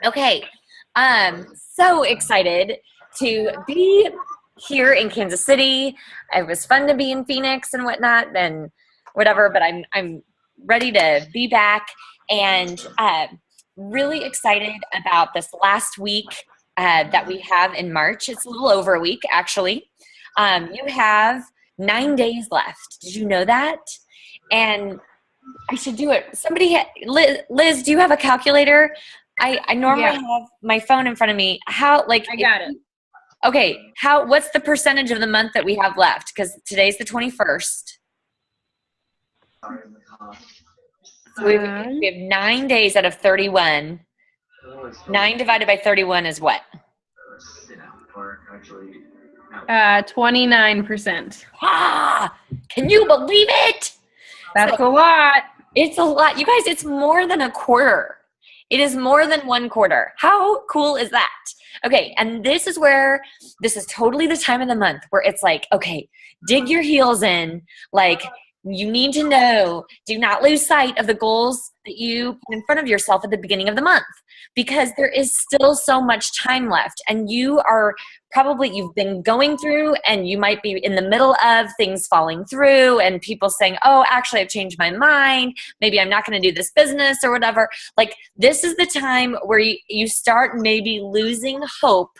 Okay. So excited to be here in Kansas City. It was fun to be in Phoenix and whatnot and whatever, but I'm ready to be back and really excited about this last week that we have in March. It's a little over a week, actually. You have 9 days left. Did you know that? And I should do it. Liz, do you have a calculator? I normally Yeah, have my phone in front of me. How, like, I got it. okay, what's the percentage of the month that we have left? Because today's the 21st. So we have 9 days out of 31. 9 divided by 31 is what? 29%. Ah, can you believe it? That's So, a lot. it's a lot. You guys, it's more than a quarter. It is more than one quarter. How cool is that? Okay, and this is totally the time of the month where it's like, okay, dig your heels in. Like, you need to know, do not lose sight of the goals that you put in front of yourself at the beginning of the month because there is still so much time left. And you've been going through and you might be in the middle of things falling through and people saying, oh, actually, I've changed my mind. Maybe I'm not going to do this business or whatever. Like, this is the time where you start maybe losing hope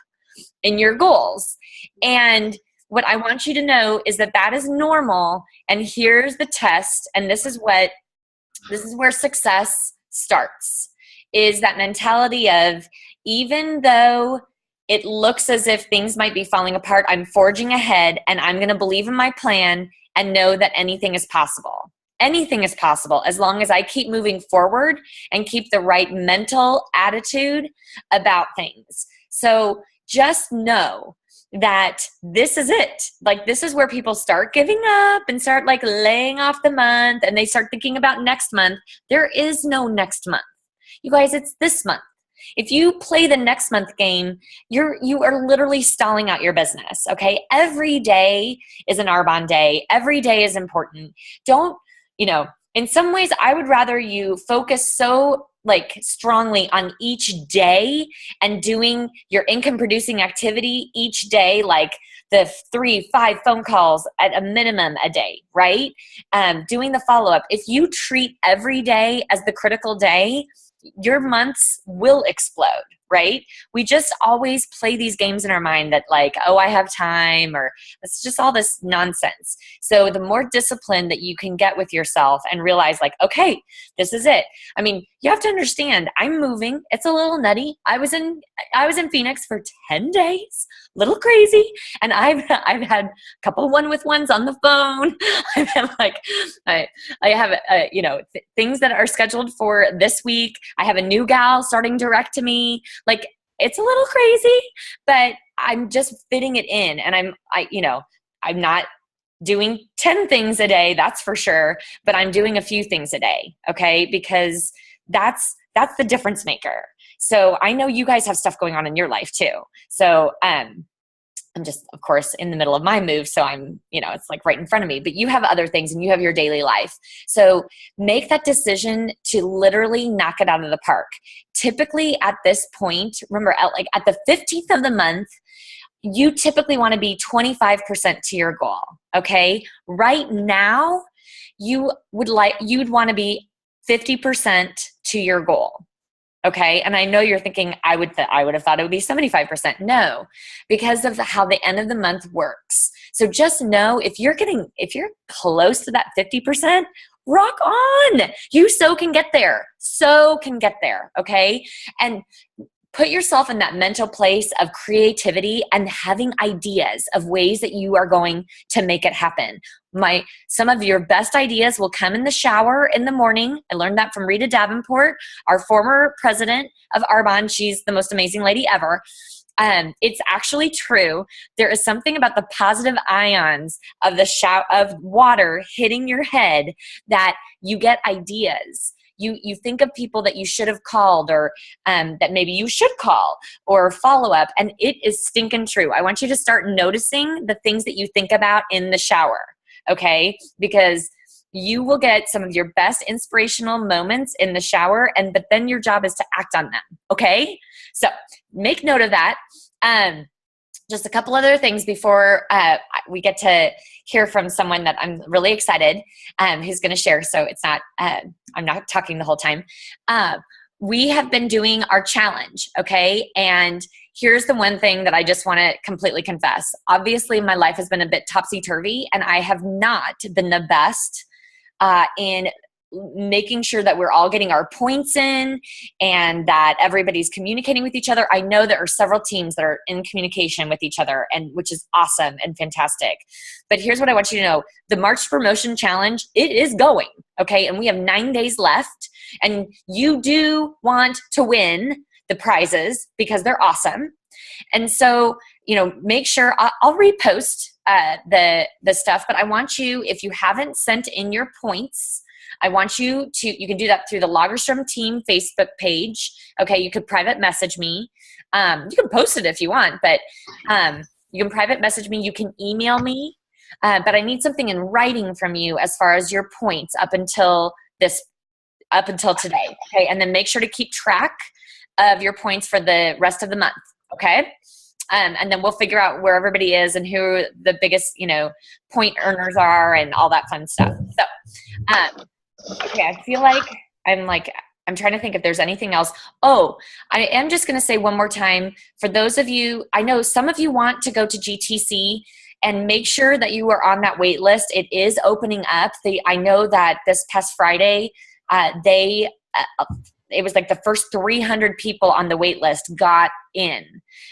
in your goals. And what I want you to know is that that is normal. And here's the test. And this is where success starts, is that mentality of, even though it looks as if things might be falling apart, I'm forging ahead and I'm going to believe in my plan and know that anything is possible. Anything is possible as long as I keep moving forward and keep the right mental attitude about things. So just know that this is it. Like, this is where people start giving up and start like laying off the month and they start thinking about next month. There is no next month. You guys, it's this month. If you play the next month game, you are literally stalling out your business, okay? Every day is an Arbonne day. Every day is important. Don't, in some ways, I would rather you focus so like strongly on each day and doing your income producing activity each day, like the 3-5 phone calls at a minimum a day, right? Doing the follow-up. If you treat every day as the critical day, your months will explode, right? We just always play these games in our mind that like, oh, I have time, or it's just all this nonsense. So the more discipline that you can get with yourself and realize like, okay, this is it. I mean, you have to understand, I'm moving. It's a little nutty. I was in Phoenix for 10 days, little crazy. And I've had a couple one-with-ones on the phone. I've had like, I have, things that are scheduled for this week. I have a new gal starting direct to me. Like, it's a little crazy, but I'm just fitting it in. And I'm not doing 10 things a day, that's for sure, but I'm doing a few things a day. Okay. Because that's the difference maker. So I know you guys have stuff going on in your life too. So, I'm just, of course, in the middle of my move. So I'm, it's like right in front of me, but you have other things and you have your daily life. So make that decision to literally knock it out of the park. Typically at this point, remember, at the 15th of the month, you typically want to be 25% to your goal. Okay. Right now, you'd want to be 50% to your goal. Okay. And I know you're thinking, I would have thought it would be 75%. No, because of how the end of the month works. So just know if you're close to that 50%, rock on. You can get there. Okay. And put yourself in that mental place of creativity and having ideas of ways that you are going to make it happen. Some of your best ideas will come in the shower in the morning. I learned that from Rita Davenport, our former president of Arbonne. She's the most amazing lady ever. It's actually true. There is something about the positive ions of of water hitting your head that you get ideas. You think of people that you should have called, or that maybe you should call or follow up. And it is stinking true. I want you to start noticing the things that you think about in the shower. Okay. Because you will get some of your best inspirational moments in the shower, but then your job is to act on them. Okay? So make note of that. Just a couple other things before we get to hear from someone that I'm really excited who's going to share. So it's not, I'm not talking the whole time. We have been doing our challenge, okay? And here's the one thing that I just want to completely confess. Obviously, my life has been a bit topsy-turvy, and I have not been the best in making sure that we're all getting our points in and that everybody's communicating with each other. I know there are several teams that are in communication with each other, and which is awesome and fantastic. But here's what I want you to know. The March Promotion Challenge, it is going, okay? And we have 9 days left, and you do want to win the prizes because they're awesome. And so, make sure I'll repost the stuff, but I want you, if you haven't sent in your points, I want you can do that through the Lagerstrom Team Facebook page. Okay, you could private message me. You can post it if you want, but you can private message me. You can email me, but I need something in writing from you as far as your points up until today. Okay, and then make sure to keep track of your points for the rest of the month. Okay. And then we'll figure out where everybody is and who the biggest, point earners are and all that fun stuff. So, okay, I feel like I'm trying to think if there's anything else. Oh, I am just going to say one more time, for those of you, I know some of you want to go to GTC, and make sure that you are on that wait list. It is opening up. I know that this past Friday, it was like the first 300 people on the wait list got in.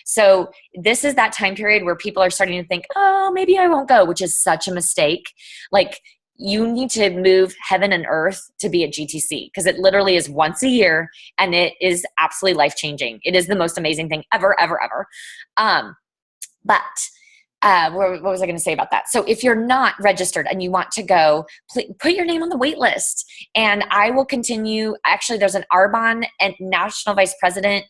So this is that time period where people are starting to think, oh, maybe I won't go, which is such a mistake. Like, you need to move heaven and earth to be at GTC, because it literally is once a year, and it is absolutely life-changing. It is the most amazing thing ever, ever, ever. What was I going to say about that? So if you're not registered and you want to go, please put your name on the wait list, and I will continue. Actually, there's an Arbonne and National Vice President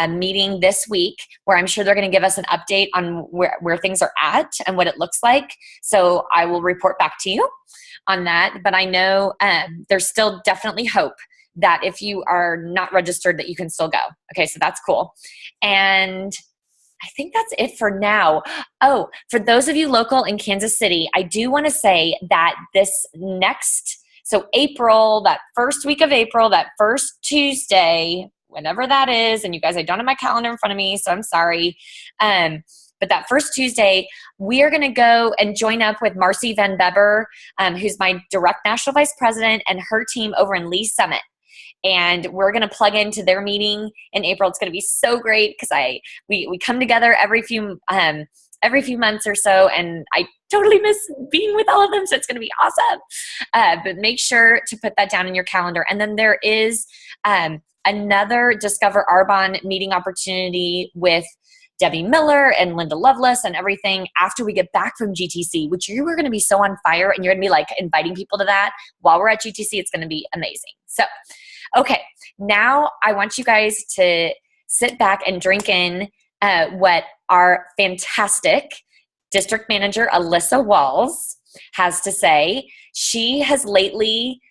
meeting this week where I'm sure they're going to give us an update on where things are at and what it looks like. So I will report back to you on that. But I know there's still definitely hope that if you are not registered, that you can still go. Okay, so that's cool. And I think that's it for now. Oh, for those of you local in Kansas City, I do want to say that so April, that first week of April, that first Tuesday, whenever that is, and you guys, I don't have my calendar in front of me, so I'm sorry. But that first Tuesday, we are going to go and join up with Marcy Van Beber, who's my direct national vice president, and her team over in Lee Summit. And we're going to plug into their meeting in April. It's going to be so great because we come together every few months or so, and I totally miss being with all of them. So it's going to be awesome. But make sure to put that down in your calendar. And then there is another Discover Arbonne meeting opportunity with Debbie Miller and Linda Lovelace and everything after we get back from GTC, which you are going to be so on fire, and you're going to be like inviting people to that while we're at GTC. It's going to be amazing. So, okay, now I want you guys to sit back and drink in what our fantastic district manager, Alyssa Walz, has to say. She has lately,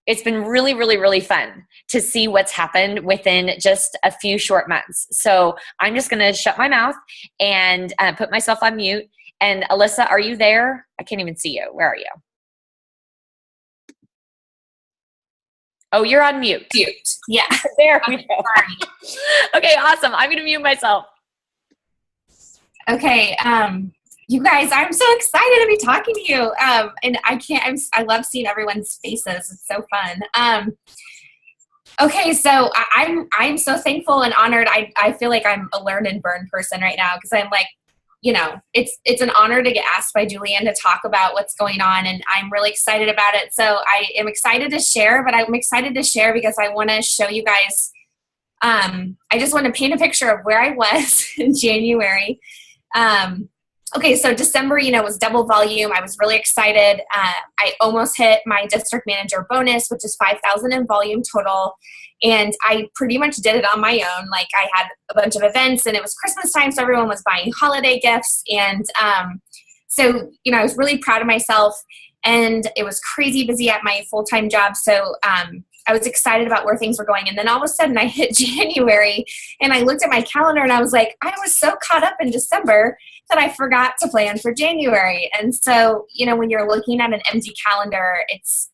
it's been really, really, really fun to see what's happened within just a few short months. So I'm just going to shut my mouth and put myself on mute. And Alyssa, are you there? I can't even see you. Where are you? Oh, you're on mute. Yeah. There we go. Okay, awesome. I'm going to mute myself. Okay. You guys, I'm so excited to be talking to you. And I love seeing everyone's faces. It's so fun. Okay. So I'm so thankful and honored. I feel like I'm a learn and burn person right now, because I'm like, it's an honor to get asked by Julianne to talk about what's going on, and I'm really excited about it. So I am excited to share, but I'm excited to share because I want to show you guys, I just want to paint a picture of where I was in January. Okay, so December, was double volume. I was really excited. I almost hit my district manager bonus, which is $5,000 in volume total. And I pretty much did it on my own. Like, I had a bunch of events, and it was Christmas time, so everyone was buying holiday gifts. And so, I was really proud of myself. and it was crazy busy at my full-time job. So I was excited about where things were going. And then all of a sudden I hit January and I looked at my calendar and I was like, I was so caught up in December that I forgot to plan for January. And so, you know, when you're looking at an empty calendar, it's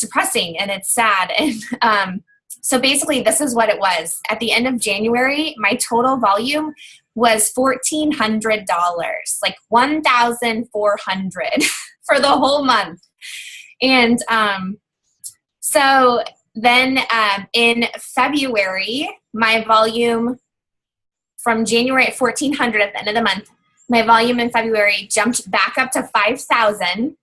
depressing and it's sad. And so basically this is what it was. At the end of January, my total volume was $1,400, like $1,400 for the whole month. And so then in February, my volume from January at 1,400 at the end of the month, my volume in February jumped back up to 5,000.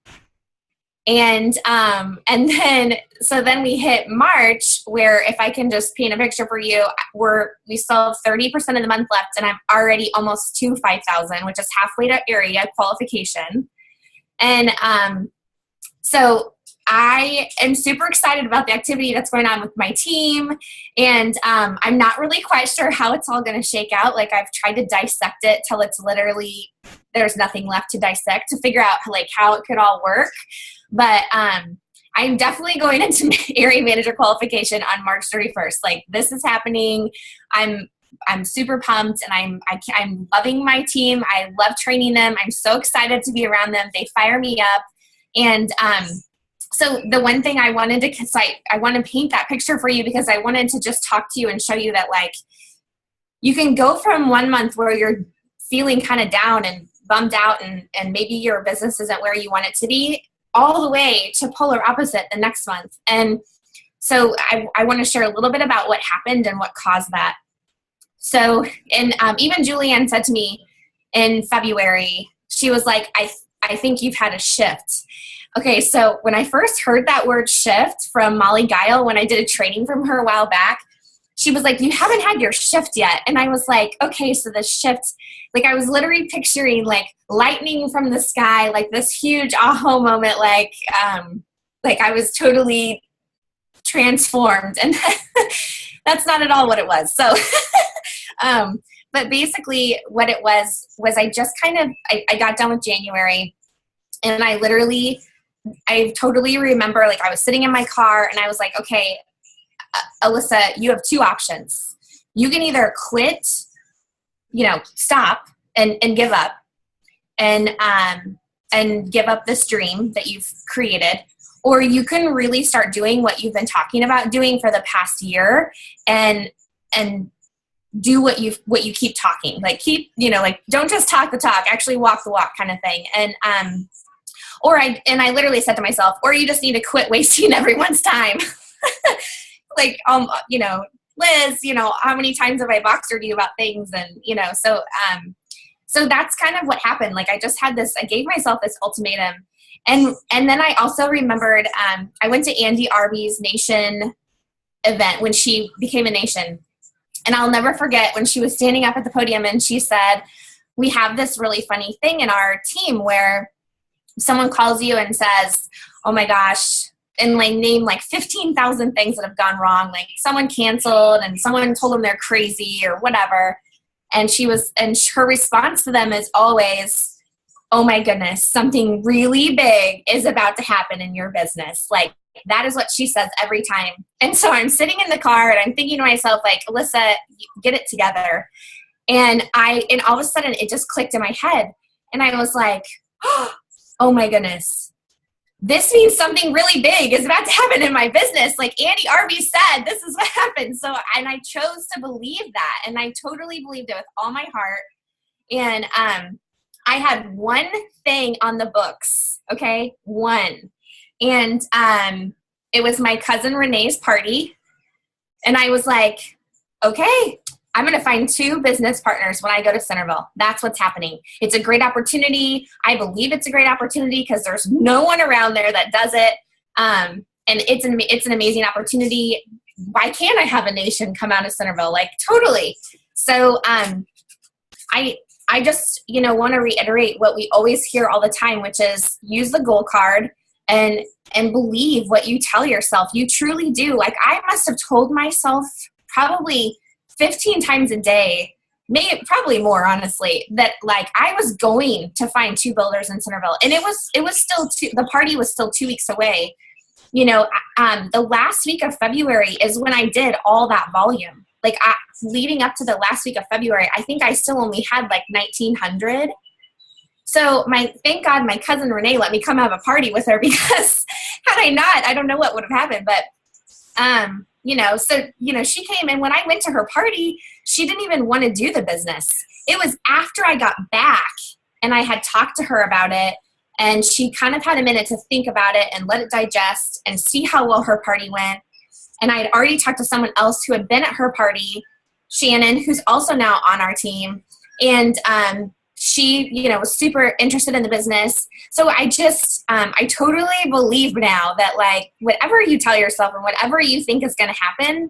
And then we hit March, where if I can just paint a picture for you, we still have 30% of the month left, and I'm already almost to 5,000, which is halfway to area qualification. And so I am super excited about the activity that's going on with my team, and I'm not really quite sure how it's all going to shake out. Like, I've tried to dissect it till it's literally there's nothing left to dissect to figure out like how it could all work. But I'm definitely going into area manager qualification on March 31st. Like, this is happening. I'm super pumped, and I'm loving my team. I love training them. I'm so excited to be around them. They fire me up, and so the one thing I wanted to, I want to paint that picture for you, because I wanted to just talk to you and show you that, like, you can go from 1 month where you're feeling kind of down and bummed out, and maybe your business isn't where you want it to be, all the way to polar opposite the next month. And so I want to share a little bit about what happened and what caused that. So, and even Julianne said to me in February, she was like, I think you've had a shift. Okay, so when I first heard that word shift from Molly Guile, when I did a training from her a while back, she was like, you haven't had your shift yet. And I was like, okay, so the shift, like, I was literally picturing like lightning from the sky, like this huge aha moment, like I was totally transformed. And that's not at all what it was. So, but basically what it was I just kind of, I got done with January, and I totally remember, like, I was sitting in my car and I was like, okay, Alyssa, you have two options. You can either quit, stop and give up and give up this dream that you've created, or you can really start doing what you've been talking about doing for the past year and do what you keep talking, like don't just talk the talk, actually walk the walk kind of thing. And I literally said to myself, or you just need to quit wasting everyone's time. Like, Liz, how many times have I boxered you about things? And, so that's kind of what happened. Like, I just had I gave myself this ultimatum. And then I also remembered, I went to Andy Arby's Nation event when she became a Nation. And I'll never forget when she was standing up at the podium and she said, we have this really funny thing in our team where someone calls you and says, oh my gosh, and like name like 15,000 things that have gone wrong. Like, someone canceled and someone told them they're crazy or whatever. And her response to them is always, oh my goodness, something really big is about to happen in your business. Like, that is what she says every time. And so I'm sitting in the car and I'm thinking to myself, like, Alyssa, get it together. And all of a sudden it just clicked in my head. And I was like, oh my goodness, this means something really big is about to happen in my business. Like Andy Arby said, this is what happened. So, and I chose to believe that. And I totally believed it with all my heart. And I had one thing on the books, okay? One. And it was my cousin Renee's party. And I was like, okay, I'm going to find 2 business partners when I go to Centerville. That's what's happening. It's a great opportunity. I believe it's a great opportunity because there's no one around there that does it. And it's an amazing opportunity. Why can't I have a nation come out of Centerville? Like, totally. So I just, want to reiterate what we always hear all the time, which is use the goal card and believe what you tell yourself. You truly do. Like, I must have told myself probably 15 times a day maybe probably more honestly, that like I was going to find 2 builders in Centerville, and it was still the party was still 2 weeks away. You know, the last week of February is when I did all that volume. Like leading up to the last week of February, I think I still only had like 1,900. So thank God my cousin Renee let me come have a party with her, because had I not, I don't know what would have happened. But, you know, so, you know, she came, and when I went to her party, she didn't even want to do the business. It was after I got back and I had talked to her about it, and she kind of had a minute to think about it and let it digest and see how well her party went. And I had already talked to someone else who had been at her party, Shannon, who's also now on our team. And she, you know, was super interested in the business. So I just, I totally believe now that like whatever you tell yourself and whatever you think is going to happen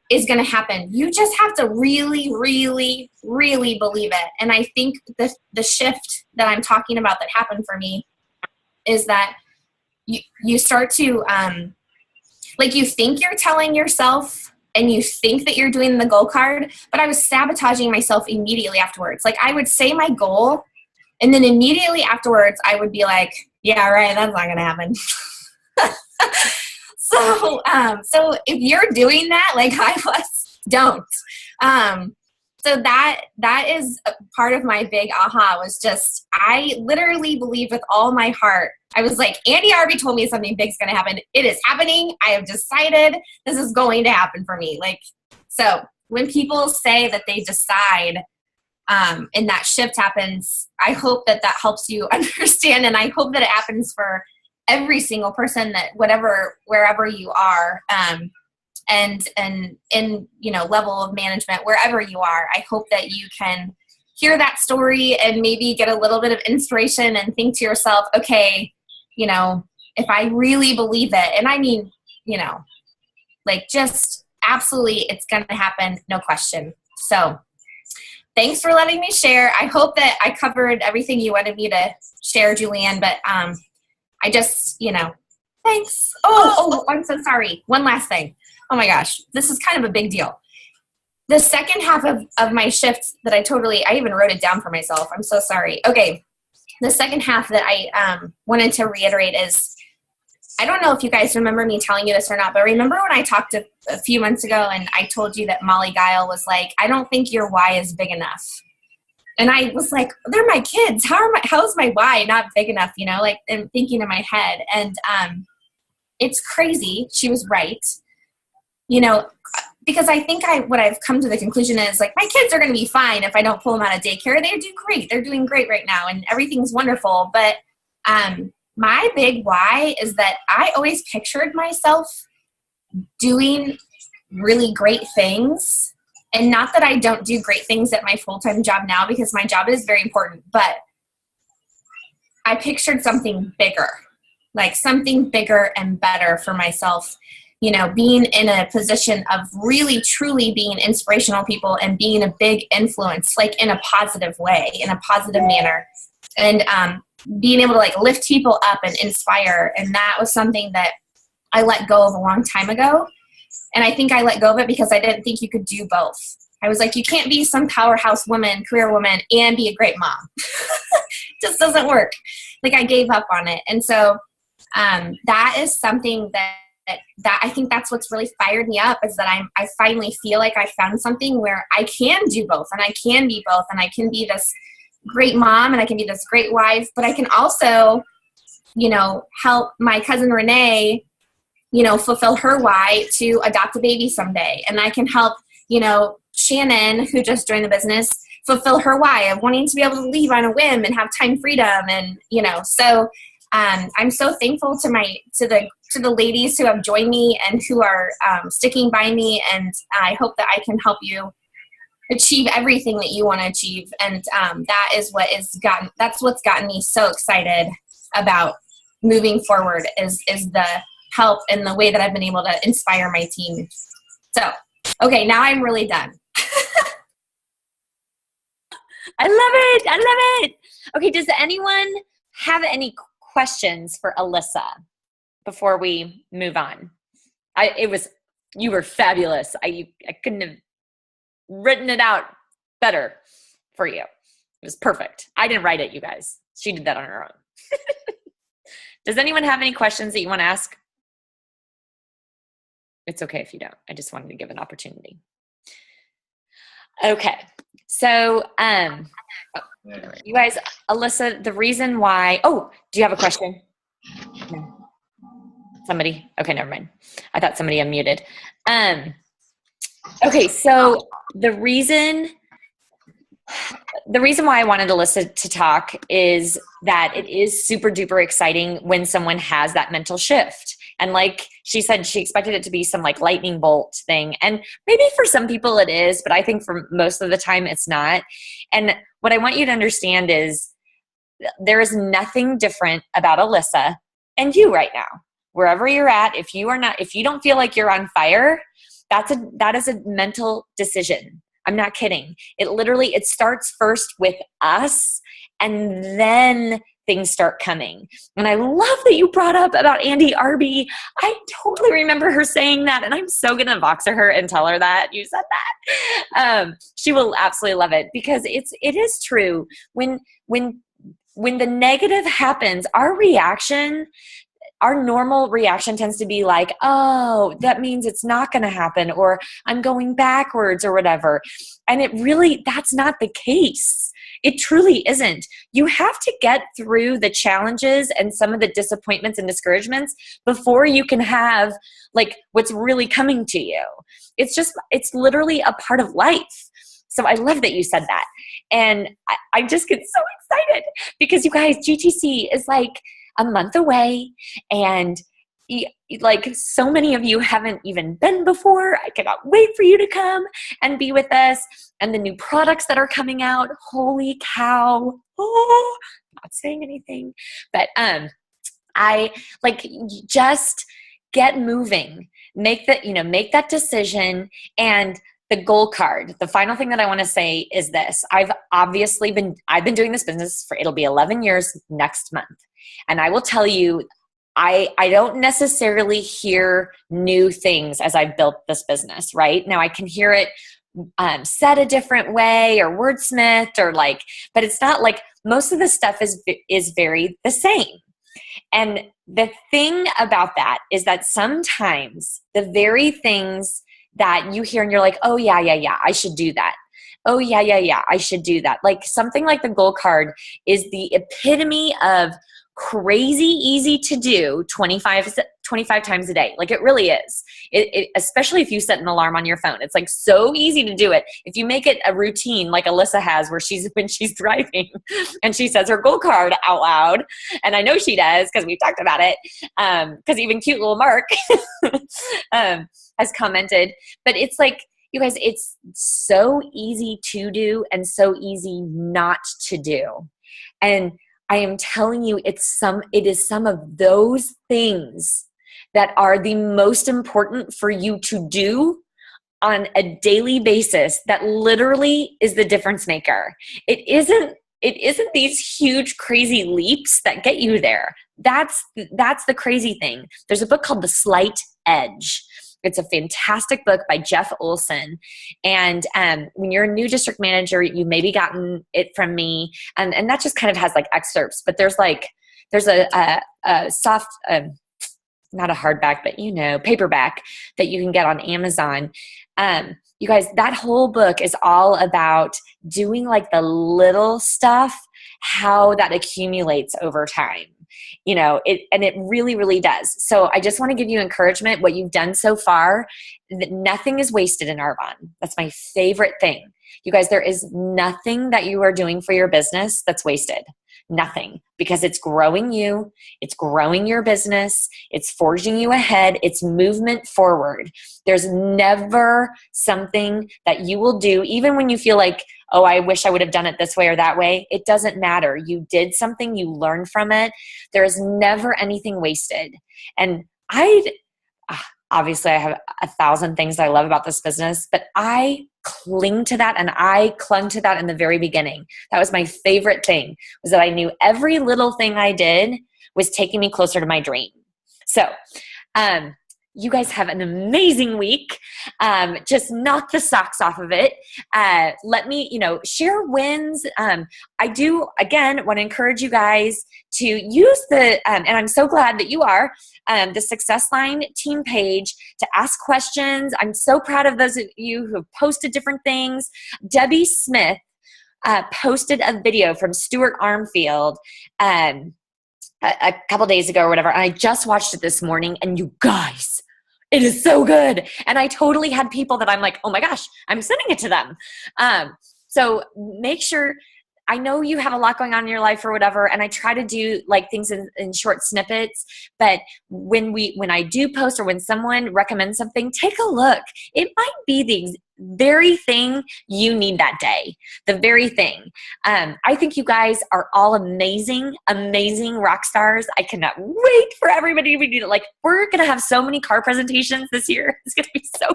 is going to happen. You just have to really, really, really believe it. And I think the shift that I'm talking about that happened for me is that you start to, like you think you're telling yourself and you think that you're doing the goal card, but I was sabotaging myself immediately afterwards. Like I would say my goal, and then immediately afterwards I would be like, yeah, right, that's not going to happen. So if you're doing that, like I was, don't. So that is a part of my big aha was just, I literally believed with all my heart. I was like, Andy already told me something big's going to happen. It is happening. I have decided this is going to happen for me. Like, so when people say that they decide, and that shift happens, I hope that helps you understand. And I hope that it happens for every single person that wherever you are, and in, you know, level of management, wherever you are, I hope that you can hear that story and maybe get a little bit of inspiration and think to yourself, okay, you know, if I really believe it, and I mean, you know, like just absolutely it's going to happen. No question. So thanks for letting me share. I hope that I covered everything you wanted me to share, Julianne, but, I just, you know, thanks. Oh, I'm so sorry. One last thing. Oh my gosh, this is kind of a big deal. The second half of my shift that I even wrote it down for myself. I'm so sorry. Okay. The second half that I wanted to reiterate is, I don't know if you guys remember me telling you this or not, but remember when I talked a few months ago and I told you that Molly Guile was like, I don't think your why is big enough. And I was like, they're my kids. How's my why not big enough? You know, like I'm thinking in my head. And it's crazy. She was right. You know, because I think what I've come to the conclusion is like, my kids are going to be fine if I don't pull them out of daycare. They do great. They're doing great right now and everything's wonderful. But my big why is that I always pictured myself doing really great things. And not that I don't do great things at my full-time job now, because my job is very important, but I pictured something bigger, like something bigger and better for myself, you know, being in a position of really, truly being inspirational people and being a big influence, like in a positive way, in a positive manner, and being able to like lift people up and inspire. And that was something that I let go of a long time ago. And I think I let go of it because I didn't think you could do both. I was like, you can't be some powerhouse woman, career woman, and be a great mom. It just doesn't work. Like I gave up on it. And so that is something that I think that's what's really fired me up, is that I finally feel like I found something where I can do both, and I can be both, and I can be this great mom and I can be this great wife, but I can also, you know, help my cousin Renee, you know, fulfill her why to adopt a baby someday. And I can help, you know, Shannon, who just joined the business, fulfill her why of wanting to be able to leave on a whim and have time freedom. And, you know, so I'm so thankful to the ladies who have joined me and who are sticking by me. And I hope that I can help you achieve everything that you want to achieve. And that's what's gotten me so excited about moving forward is the help and the way that I've been able to inspire my team. So, okay, now I'm really done. I love it. Okay, does anyone have any questions for Alyssa before we move on? You were fabulous. I couldn't have written it out better for you. It was perfect. I didn't write it, you guys. She did that on her own. Does anyone have any questions that you want to ask? It's okay if you don't. I just wanted to give an opportunity. Okay. So, you guys, Alyssa, the reason why, do you have a question? No. Somebody? Okay, never mind. I thought somebody unmuted. Okay, so the reason why I wanted Alyssa to talk is that it is super duper exciting when someone has that mental shift. And like she said, she expected it to be some like lightning bolt thing. And maybe for some people it is, but I think for most of the time it's not. And what I want you to understand is there is nothing different about Alyssa and you right now. Wherever you're at, if you don't feel like you're on fire, that is a mental decision. I'm not kidding. It starts first with us, and then things start coming. And I love that you brought up about Andy Arby. I totally remember her saying that, and I'm so going to Voxer her and tell her that you said that. She will absolutely love it, because it is true. When the negative happens, our normal reaction tends to be like, oh, that means it's not going to happen, or I'm going backwards or whatever. And that's not the case. It truly isn't. You have to get through the challenges and some of the disappointments and discouragements before you can have like what's really coming to you. It's literally a part of life. So I love that you said that. And I just get so excited because you guys, GTC is like a month away, and like so many of you haven't even been before. I cannot wait for you to come and be with us, and the new products that are coming out. Holy cow. Oh, not saying anything, but I like just get moving, make that decision. And the goal card, the final thing that I want to say is this. I've been doing this business it'll be 11 years next month. And I will tell you, I don't necessarily hear new things as I've built this business, right? Now I can hear it said a different way or wordsmithed but it's not like most of the stuff is very the same. And the thing about that is that sometimes the very things that you hear and you're like, oh yeah, I should do that. Oh yeah, I should do that. Like something like the goal card is the epitome of crazy easy to do 25 times a day. Like it really is. Especially if you set an alarm on your phone. It's like so easy to do it. If you make it a routine like Alyssa has where when she's driving and she says her goal card out loud, and I know she does because we've talked about it, because even cute little Mark has commented. But it's like, you guys, it's so easy to do and so easy not to do. And I am telling you, it is some of those things that are the most important for you to do on a daily basis that literally is the difference maker. It isn't these huge, crazy leaps that get you there. That's the crazy thing. There's a book called The Slight Edge. It's a fantastic book by Jeff Olson. And when you're a new district manager, you maybe gotten it from me. And that just kind of has like excerpts. But there's a soft, not a hardback, but paperback that you can get on Amazon. You guys, that whole book is all about doing like the little stuff, how that accumulates over time. It really, really does. So I just want to give you encouragement. What you've done so far, that nothing is wasted in Arbonne. That's my favorite thing. You guys, there is nothing that you are doing for your business that's wasted. Nothing, because it's growing you, it's growing your business, it's forging you ahead, it's movement forward. There's never something that you will do, even when you feel like, oh, I wish I would have done it this way or that way. It doesn't matter. You did something, you learned from it. There is never anything wasted. And obviously I have 1,000 things I love about this business, but I cling to that, and I clung to that in the very beginning. That was my favorite thing, was that I knew every little thing I did was taking me closer to my dream. So you guys have an amazing week. Just knock the socks off of it. Let me, share wins. I do, again, want to encourage you guys to use and I'm so glad that you are, the Success Line team page to ask questions. I'm so proud of those of you who have posted different things. Debbie Smith posted a video from Stuart Armfield a couple days ago or whatever, and I just watched it this morning, and you guys, it is so good. And I totally had people that I'm like, oh my gosh, I'm sending it to them. So make sure, I know you have a lot going on in your life or whatever, and I try to do like things in short snippets, but when I do post or when someone recommends something, take a look. It might be the very thing you need that day, the very thing. I think you guys are all amazing, amazing rock stars. I cannot wait for everybody to do it. Like, we're going to have so many car presentations this year. It's going to be so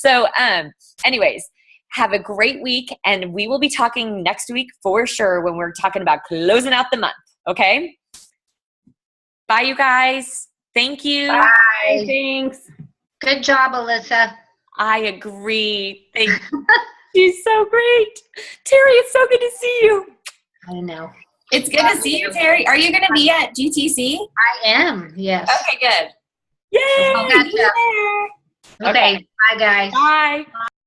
fun. Anyways, have a great week, and we will be talking next week for sure when we're talking about closing out the month, okay? Bye, you guys. Thank you. Bye. Thanks. Good job, Alyssa. I agree. Thank you. She's so great. Terry, it's so good to see you. I know. It's good to see you, Terry. Are you going to be at GTC? I am, yes. Okay, good. Yay! Okay, bye, guys. Bye.